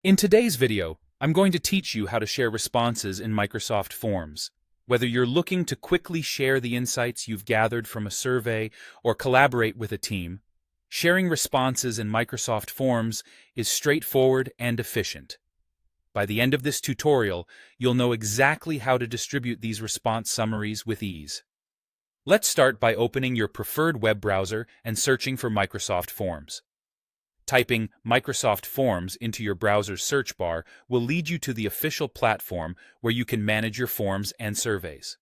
In today's video, I'm going to teach you how to share responses in Microsoft Forms. Whether you're looking to quickly share the insights you've gathered from a survey or collaborate with a team, sharing responses in Microsoft Forms is straightforward and efficient. By the end of this tutorial, you'll know exactly how to distribute these response summaries with ease. Let's start by opening your preferred web browser and searching for Microsoft Forms. Typing Microsoft Forms into your browser's search bar will lead you to the official platform where you can manage your forms and surveys.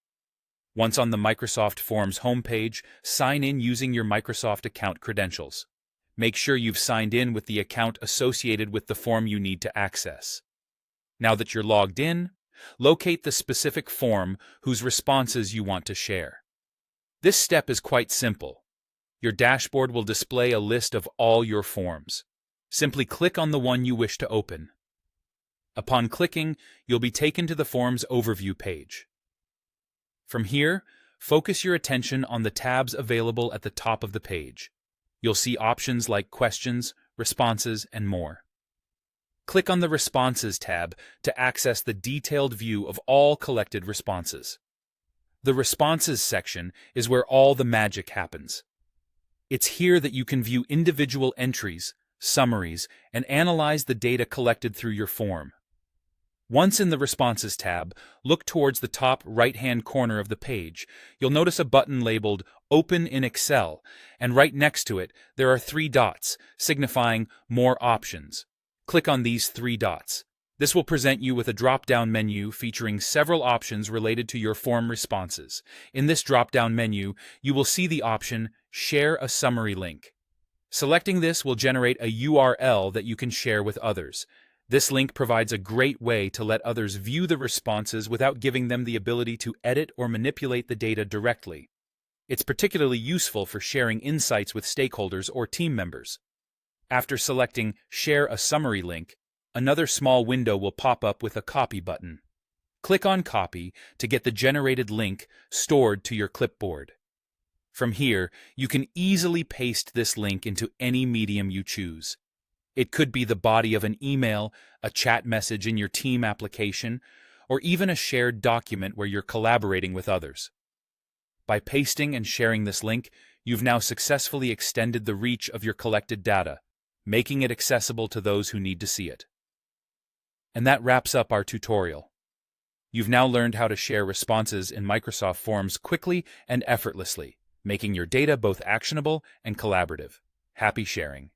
Once on the Microsoft Forms homepage, sign in using your Microsoft account credentials. Make sure you've signed in with the account associated with the form you need to access. Now that you're logged in, locate the specific form whose responses you want to share. This step is quite simple. Your dashboard will display a list of all your forms. Simply click on the one you wish to open. Upon clicking, you'll be taken to the Forms Overview page. From here, focus your attention on the tabs available at the top of the page. You'll see options like Questions, Responses, and more. Click on the Responses tab to access the detailed view of all collected responses. The Responses section is where all the magic happens. It's here that you can view individual entries, summaries, and analyze the data collected through your form. Once in the Responses tab, look towards the top right-hand corner of the page. You'll notice a button labeled Open in Excel, and right next to it, there are 3 dots, signifying More Options. Click on these 3 dots. This will present you with a drop-down menu featuring several options related to your form responses. In this drop-down menu, you will see the option Share a Summary Link. Selecting this will generate a URL that you can share with others. This link provides a great way to let others view the responses without giving them the ability to edit or manipulate the data directly. It's particularly useful for sharing insights with stakeholders or team members. After selecting Share a Summary Link, another small window will pop up with a Copy button. Click on Copy to get the generated link stored to your clipboard. From here, you can easily paste this link into any medium you choose. It could be the body of an email, a chat message in your team application, or even a shared document where you're collaborating with others. By pasting and sharing this link, you've now successfully extended the reach of your collected data, making it accessible to those who need to see it. And that wraps up our tutorial. You've now learned how to share responses in Microsoft Forms quickly and effortlessly, making your data both actionable and collaborative. Happy sharing!